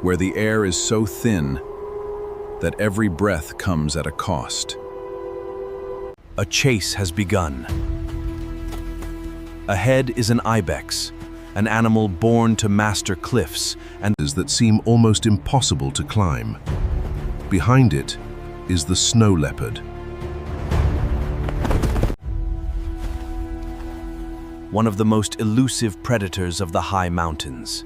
where the air is so thin that every breath comes at a cost. A chase has begun. Ahead is an ibex, an animal born to master cliffs and that seem almost impossible to climb. Behind it is the snow leopard. One of the most elusive predators of the high mountains.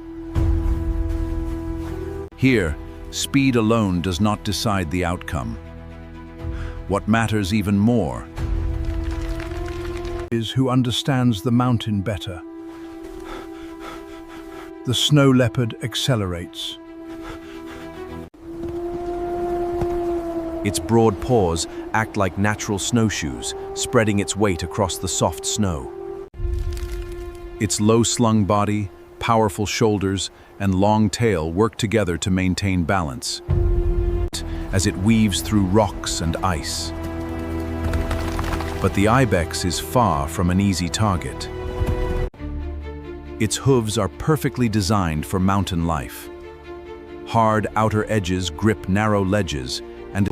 Here, speed alone does not decide the outcome. What matters even more is who understands the mountain better. The snow leopard accelerates. Its broad paws act like natural snowshoes, spreading its weight across the soft snow. Its low-slung body, powerful shoulders, and long tail work together to maintain balance as it weaves through rocks and ice. But the ibex is far from an easy target. Its hooves are perfectly designed for mountain life. Hard outer edges grip narrow ledges, and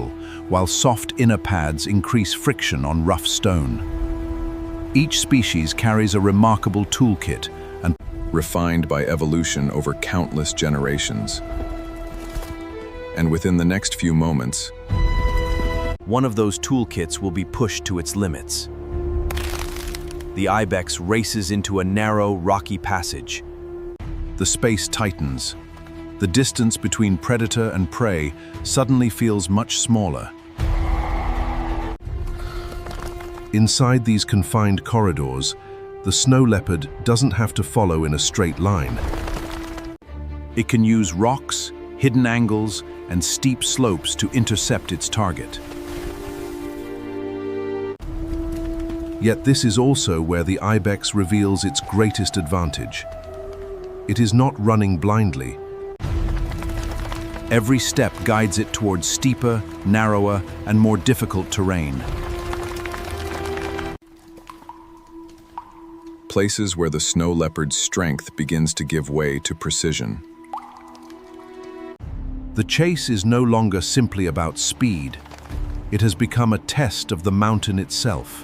while soft inner pads increase friction on rough stone. Each species carries a remarkable toolkit and refined by evolution over countless generations. And within the next few moments, one of those toolkits will be pushed to its limits. The ibex races into a narrow, rocky passage. The space tightens. The distance between predator and prey suddenly feels much smaller. Inside these confined corridors, the snow leopard doesn't have to follow in a straight line. It can use rocks, hidden angles, and steep slopes to intercept its target. Yet this is also where the ibex reveals its greatest advantage. It is not running blindly. Every step guides it towards steeper, narrower, and more difficult terrain. Places where the snow leopard's strength begins to give way to precision. The chase is no longer simply about speed. It has become a test of the mountain itself.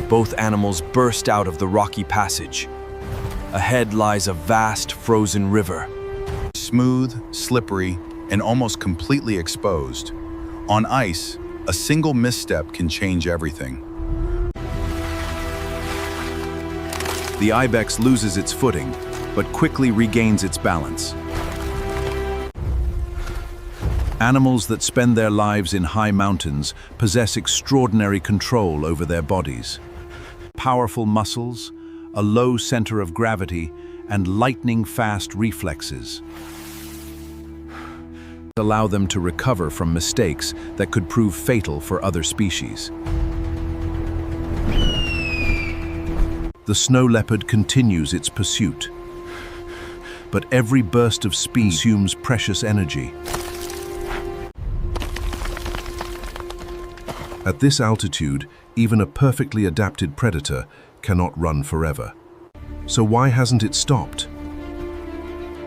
Both animals burst out of the rocky passage. Ahead lies a vast frozen river. Smooth, slippery, and almost completely exposed. On ice, a single misstep can change everything. The ibex loses its footing, but quickly regains its balance. Animals that spend their lives in high mountains possess extraordinary control over their bodies. Powerful muscles, a low center of gravity, and lightning-fast reflexes allow them to recover from mistakes that could prove fatal for other species. The snow leopard continues its pursuit, but every burst of speed consumes precious energy. At this altitude, even a perfectly adapted predator cannot run forever. So why hasn't it stopped?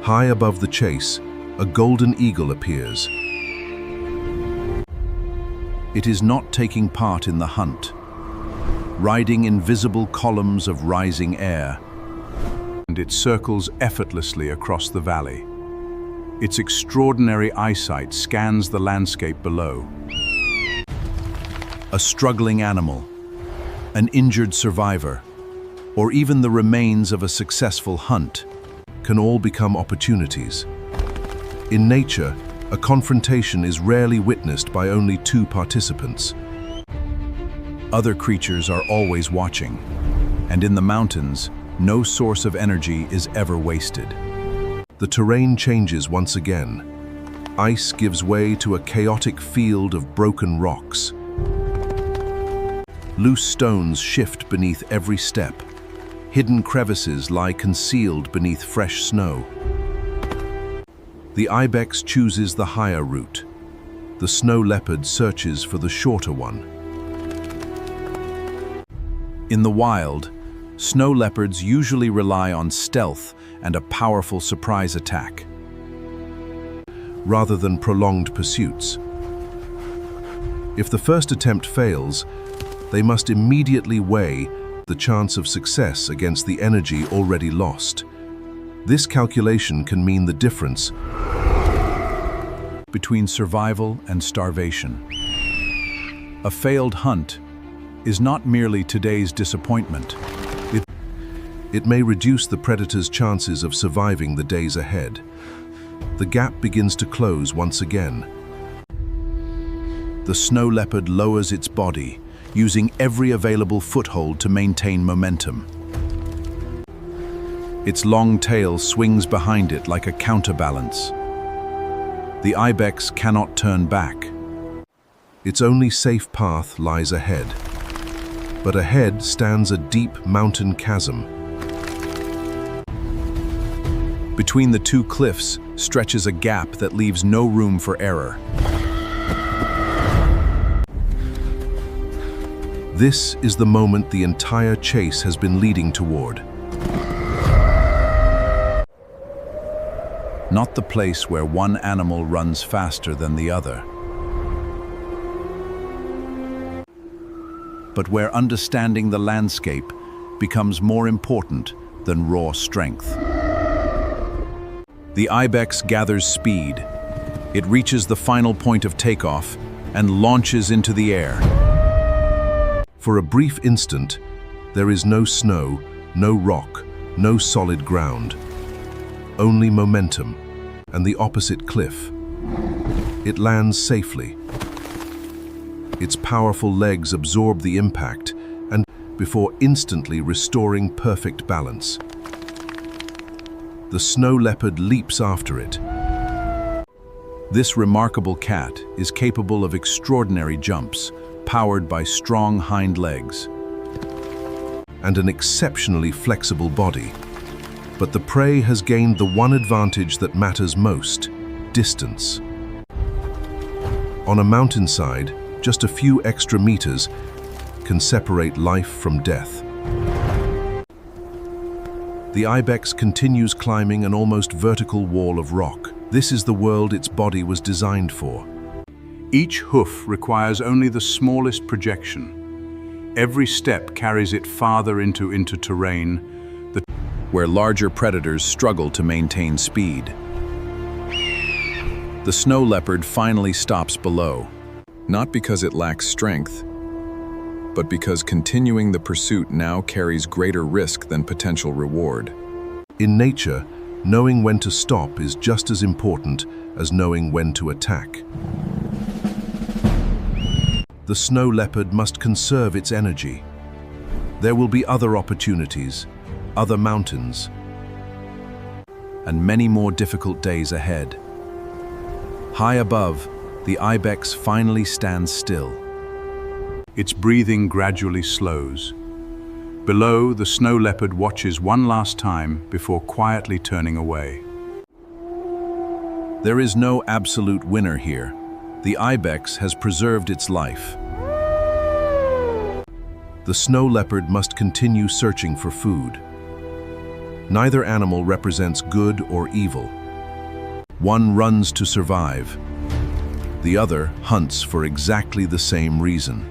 High above the chase, a golden eagle appears. It is not taking part in the hunt, riding invisible columns of rising air, and it circles effortlessly across the valley. Its extraordinary eyesight scans the landscape below. A struggling animal, an injured survivor, or even the remains of a successful hunt can all become opportunities. In nature, a confrontation is rarely witnessed by only two participants. Other creatures are always watching, and in the mountains, no source of energy is ever wasted. The terrain changes once again. Ice gives way to a chaotic field of broken rocks. Loose stones shift beneath every step. Hidden crevices lie concealed beneath fresh snow. The ibex chooses the higher route. The snow leopard searches for the shorter one. In the wild, Snow leopards usually rely on stealth and a powerful surprise attack, rather than prolonged pursuits. If the first attempt fails, they must immediately weigh the chance of success against the energy already lost. This calculation can mean the difference between survival and starvation. A failed hunt is not merely today's disappointment. It may reduce the predator's chances of surviving the days ahead. The gap begins to close once again. The snow leopard lowers its body, using every available foothold to maintain momentum. Its long tail swings behind it like a counterbalance. The ibex cannot turn back. Its only safe path lies ahead. But ahead stands a deep mountain chasm. Between the two cliffs stretches a gap that leaves no room for error. This is the moment the entire chase has been leading toward. Not the place where one animal runs faster than the other, but where understanding the landscape becomes more important than raw strength. The ibex gathers speed. It reaches the final point of takeoff and launches into the air. For a brief instant, there is no snow, no rock, no solid ground. Only momentum and the opposite cliff. It lands safely. Its powerful legs absorb the impact and before instantly restoring perfect balance. The snow leopard leaps after it. This remarkable cat is capable of extraordinary jumps, powered by strong hind legs and an exceptionally flexible body. But the prey has gained the one advantage that matters most: distance. On a mountainside, just a few extra meters can separate life from death. The ibex continues climbing an almost vertical wall of rock. This is the world its body was designed for. Each hoof requires only the smallest projection. Every step carries it farther into terrain where larger predators struggle to maintain speed. The snow leopard finally stops below, not because it lacks strength, but because continuing the pursuit now carries greater risk than potential reward. In nature, knowing when to stop is just as important as knowing when to attack. The snow leopard must conserve its energy. There will be other opportunities, other mountains, and many more difficult days ahead. High above, the ibex finally stands still. Its breathing gradually slows. Below, the snow leopard watches one last time before quietly turning away. There is no absolute winner here. The ibex has preserved its life. The snow leopard must continue searching for food. Neither animal represents good or evil. One runs to survive. The other hunts for exactly the same reason.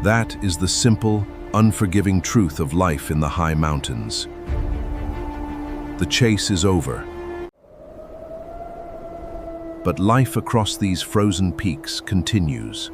That is the simple, unforgiving truth of life in the high mountains. The chase is over. But life across these frozen peaks continues.